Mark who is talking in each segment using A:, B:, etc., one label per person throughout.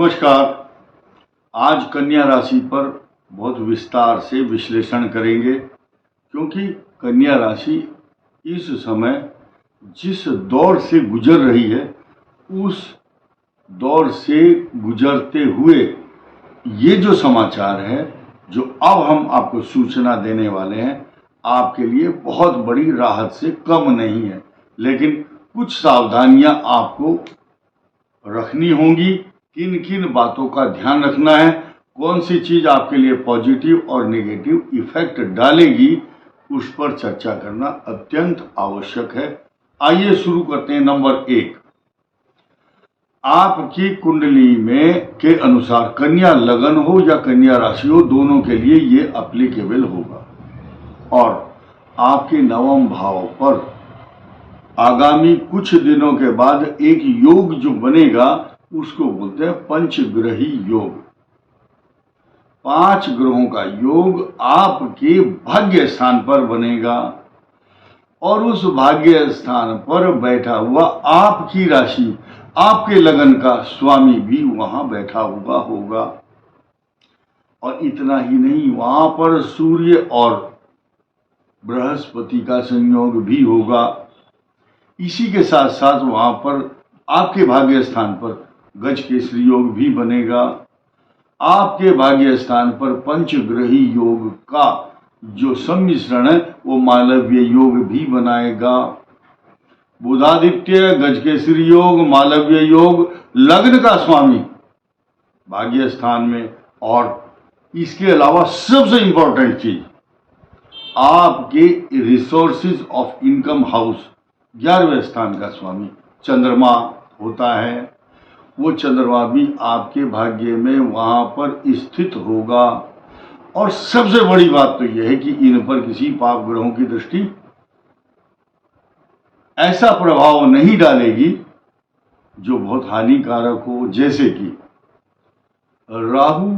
A: नमस्कार। आज कन्या राशि पर बहुत विस्तार से विश्लेषण करेंगे, क्योंकि कन्या राशि इस समय जिस दौर से गुजर रही है, उस दौर से गुजरते हुए ये जो समाचार है, जो अब हम आपको सूचना देने वाले हैं, आपके लिए बहुत बड़ी राहत से कम नहीं है। लेकिन कुछ सावधानियां आपको रखनी होंगी। किन किन बातों का ध्यान रखना है, कौन सी चीज आपके लिए पॉजिटिव और नेगेटिव इफेक्ट डालेगी, उस पर चर्चा करना अत्यंत आवश्यक है। आइए शुरू करते हैं। नंबर 1, आपकी कुंडली में के अनुसार कन्या लगन हो या कन्या राशि हो, दोनों के लिए ये एप्लीकेबल होगा। और आपके नवम भाव पर आगामी कुछ दिनों के बाद एक योग जो बनेगा, उसको बोलते हैं पंचग्रही योग। 5 ग्रहों का योग आपके भाग्य स्थान पर बनेगा और उस भाग्य स्थान पर बैठा हुआ आपकी राशि, आपके लगन का स्वामी भी वहां बैठा हुआ होगा। और इतना ही नहीं, वहां पर सूर्य और बृहस्पति का संयोग भी होगा। इसी के साथ साथ वहां पर आपके भाग्य स्थान पर गज केसरी योग भी बनेगा। आपके भाग्य स्थान पर पंचग्रही योग का जो सम्मिश्रण है, वो मालव्य योग भी बनाएगा। बुधादित्य, गज केसरी योग, मालव्य योग, लग्न का स्वामी भाग्य स्थान में। और इसके अलावा सबसे इंपॉर्टेंट चीज, आपके रिसोर्सेज ऑफ इनकम हाउस 11वें स्थान का स्वामी चंद्रमा होता है। वो चंद्रमा भी आपके भाग्य में वहां पर स्थित होगा। और सबसे बड़ी बात तो यह है कि इन पर किसी पाप ग्रहों की दृष्टि ऐसा प्रभाव नहीं डालेगी जो बहुत हानिकारक हो। जैसे कि राहु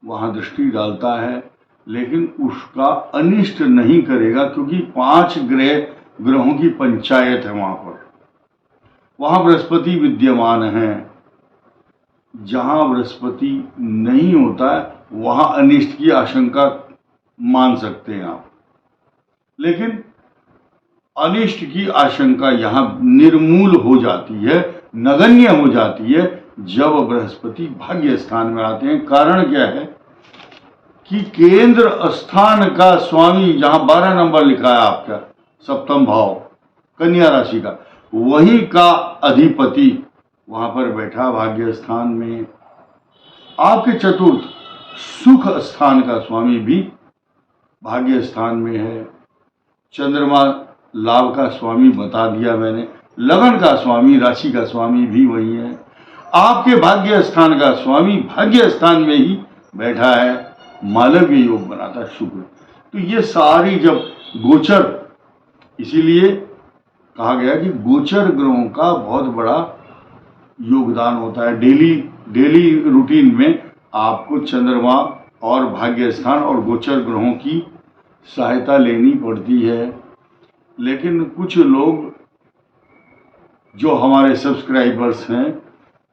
A: वहां दृष्टि डालता है, लेकिन उसका अनिष्ट नहीं करेगा, क्योंकि 5 ग्रहों की पंचायत है वहां पर। वहां बृहस्पति विद्यमान है। जहां बृहस्पति नहीं होता है, वहां अनिष्ट की आशंका मान सकते हैं आप। लेकिन अनिष्ट की आशंका यहां निर्मूल हो जाती है, नगण्य हो जाती है, जब बृहस्पति भाग्य स्थान में आते हैं। कारण क्या है कि केंद्र स्थान का स्वामी, जहां 12 नंबर लिखा है आपका सप्तम भाव कन्या राशि का, वही का अधिपति वहां पर बैठा भाग्य स्थान में। आपके चतुर्थ सुख स्थान का स्वामी भी भाग्य स्थान में है। चंद्रमा लाभ का स्वामी बता दिया मैंने, लगन का स्वामी, राशि का स्वामी भी वही है। आपके भाग्य स्थान का स्वामी भाग्य स्थान में ही बैठा है, मालव्य योग बनाता शुक्र। तो ये सारी जब गोचर, इसीलिए कहा गया कि गोचर ग्रहों का बहुत बड़ा योगदान होता है। डेली रूटीन में आपको चंद्रमा और भाग्य स्थान और गोचर ग्रहों की सहायता लेनी पड़ती है। लेकिन कुछ लोग जो हमारे सब्सक्राइबर्स हैं,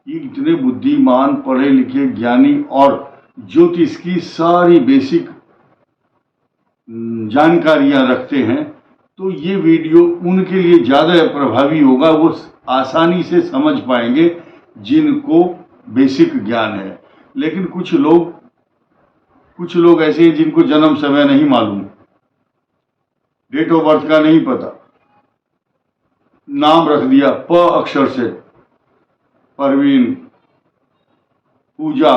A: ये इतने बुद्धिमान, पढ़े लिखे, ज्ञानी और ज्योतिष की सारी बेसिक जानकारियां रखते हैं, तो ये वीडियो उनके लिए ज़्यादा प्रभावी होगा। वो आसानी से समझ पाएंगे जिनको बेसिक ज्ञान है। लेकिन कुछ लोग ऐसे हैं जिनको जन्म समय नहीं मालूम, डेट ऑफ बर्थ का नहीं पता, नाम रख दिया प अक्षर से, परवीन, पूजा,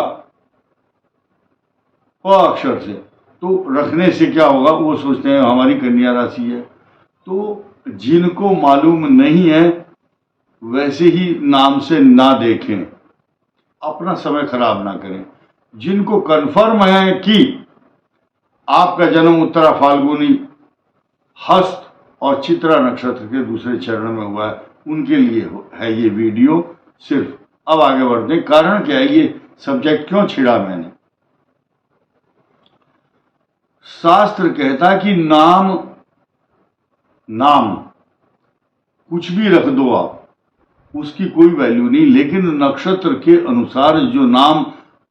A: प अक्षर से। तो रखने से क्या होगा, वो सोचते हैं हमारी कन्या राशि है। तो जिनको मालूम नहीं है, वैसे ही नाम से ना देखें, अपना समय खराब ना करें। जिनको कन्फर्म है कि आपका जन्म उत्तरा फाल्गुनी हस्त और चित्रा नक्षत्र के दूसरे चरण में हुआ है, उनके लिए है ये वीडियो सिर्फ। अब आगे बढ़ते हैं। कारण क्या है, ये सब्जेक्ट क्यों छिड़ा मैंने। शास्त्र कहता है कि नाम कुछ भी रख दो आप, उसकी कोई वैल्यू नहीं, लेकिन नक्षत्र के अनुसार जो नाम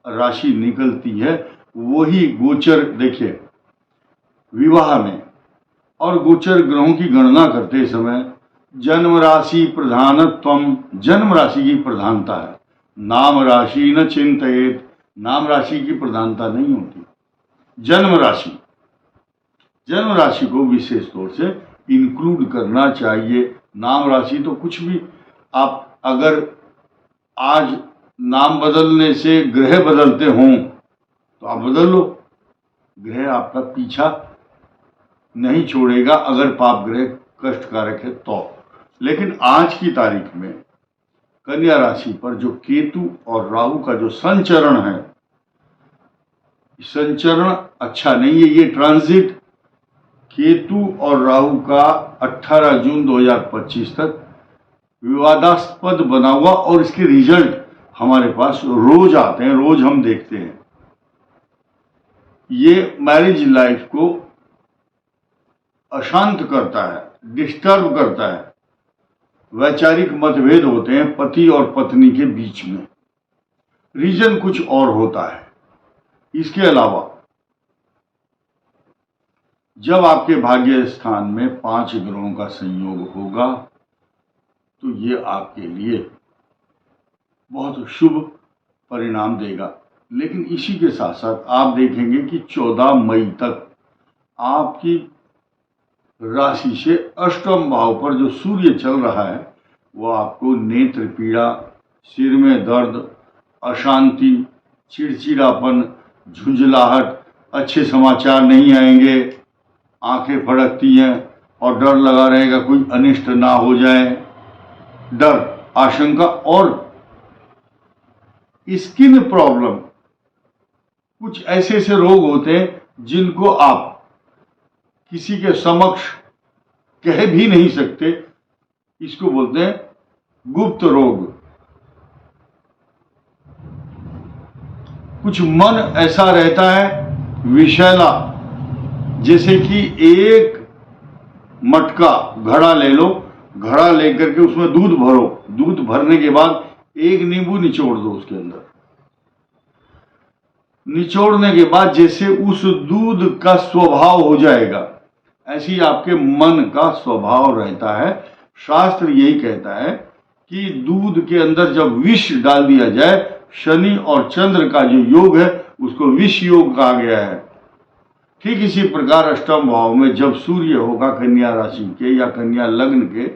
A: राशि निकलती है वही गोचर। देखिए, विवाह में और गोचर ग्रहों की गणना करते समय जन्म राशि प्रधानत्वम, जन्म राशि की प्रधानता है। नाम राशि न चिंतित, नाम राशि की प्रधानता नहीं होती। जन्म राशि, जन्म राशि को विशेष तौर से इंक्लूड करना चाहिए। नाम राशि तो कुछ भी, आप अगर आज नाम बदलने से ग्रह बदलते हों तो आप बदल लो, ग्रह आपका पीछा नहीं छोड़ेगा अगर पाप ग्रह कष्टकारक है तो। लेकिन आज की तारीख में कन्या राशि पर जो केतु और राहु का जो संचरण है, संचरण अच्छा नहीं है। ये ट्रांजिट केतु और राहु का 18 जून 2025 तक विवादास्पद बना हुआ, और इसके रिजल्ट हमारे पास रोज आते हैं, रोज हम देखते हैं। ये मैरिज लाइफ को अशांत करता है, डिस्टर्ब करता है। वैचारिक मतभेद होते हैं पति और पत्नी के बीच में, रीजन कुछ और होता है। इसके अलावा जब आपके भाग्य स्थान में 5 ग्रहों का संयोग होगा तो ये आपके लिए बहुत शुभ परिणाम देगा। लेकिन इसी के साथ साथ आप देखेंगे कि 14 मई तक आपकी राशि से अष्टम भाव पर जो सूर्य चल रहा है वो आपको नेत्र पीड़ा, सिर में दर्द, अशांति, चिड़चिड़ापन, झुंझलाहट, अच्छे समाचार नहीं आएंगे, आंखें फड़कती हैं और डर लगा रहेगा कोई अनिष्ट ना हो जाए, डर, आशंका। और स्किन प्रॉब्लम, कुछ ऐसे ऐसे रोग होते हैं जिनको आप किसी के समक्ष कह भी नहीं सकते, इसको बोलते हैं गुप्त रोग। कुछ मन ऐसा रहता है विषैला, जैसे कि एक मटका घड़ा ले लो, घड़ा लेकर के उसमें दूध भरो, दूध भरने के बाद एक नींबू निचोड़ दो उसके अंदर, निचोड़ने के बाद जैसे उस दूध का स्वभाव हो जाएगा, ऐसी आपके मन का स्वभाव रहता है। शास्त्र यही कहता है कि दूध के अंदर जब विष डाल दिया जाए, शनि और चंद्र का जो योग है उसको विष योग कहा गया है। ठीक इसी प्रकार अष्टम भाव में जब सूर्य होगा कन्या राशि के या कन्या लग्न के,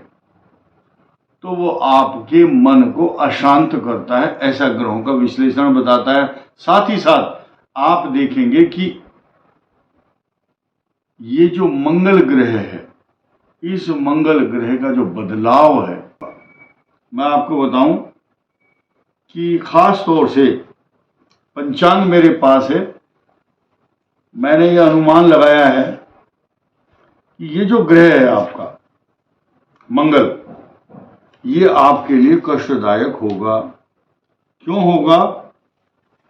A: तो वो आपके मन को अशांत करता है, ऐसा ग्रहों का विश्लेषण बताता है। साथ ही साथ आप देखेंगे कि ये जो मंगल ग्रह है, इस मंगल ग्रह का जो बदलाव है, मैं आपको बताऊं कि खास तौर से पंचांग मेरे पास है, मैंने ये अनुमान लगाया है कि ये जो ग्रह है आपका मंगल, ये आपके लिए कष्टदायक होगा। क्यों होगा?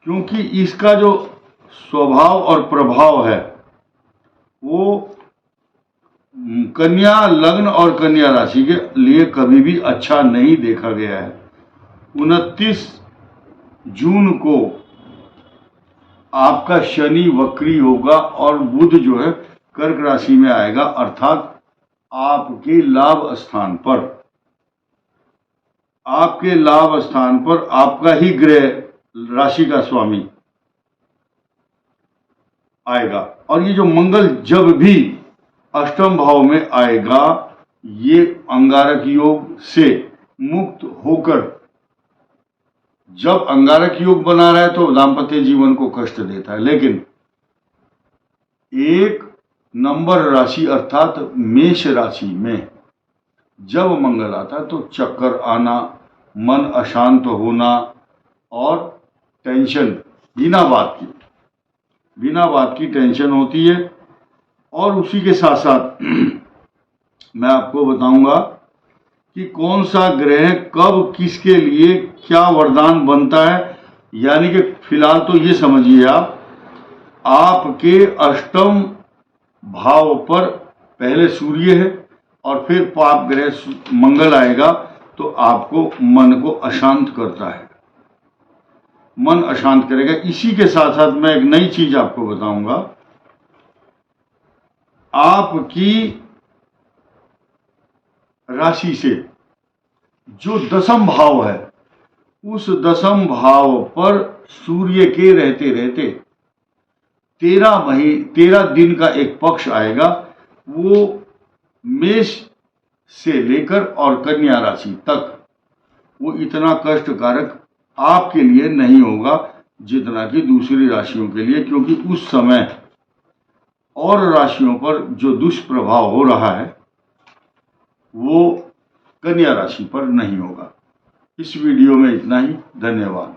A: क्योंकि इसका जो स्वभाव और प्रभाव है वो कन्या लग्न और कन्या राशि के लिए कभी भी अच्छा नहीं देखा गया है। 29 जून को आपका शनि वक्री होगा और बुध जो है कर्क राशि में आएगा, अर्थात आपके लाभ स्थान पर, आपके लाभ स्थान पर आपका ही ग्रह राशि का स्वामी आएगा। और ये जो मंगल जब भी अष्टम भाव में आएगा, ये अंगारक योग से मुक्त होकर, जब अंगारक योग बना रहा है तो दाम्पत्य जीवन को कष्ट देता है, लेकिन 1 नंबर राशि अर्थात मेष राशि में जब मंगल आता है तो चक्कर आना, मन अशांत होना और टेंशन, बिना बात की टेंशन होती है। और उसी के साथ साथ मैं आपको बताऊंगा कि कौन सा ग्रह कब किसके लिए क्या वरदान बनता है। यानी कि फिलहाल तो ये समझिए आप, आपके अष्टम भाव पर पहले सूर्य है और फिर पाप ग्रह मंगल आएगा, तो आपको मन को अशांत करता है, मन अशांत करेगा। इसी के साथ साथ मैं एक नई चीज आपको बताऊंगा। आपकी राशि से जो दशम भाव है, उस दशम भाव पर सूर्य के रहते रहते 13 दिन का एक पक्ष आएगा। वो मेष से लेकर और कन्या राशि तक वो इतना कष्टकारक आपके लिए नहीं होगा जितना कि दूसरी राशियों के लिए, क्योंकि उस समय और राशियों पर जो दुष्प्रभाव हो रहा है वो कन्या राशि पर नहीं होगा। इस वीडियो में इतना ही। धन्यवाद।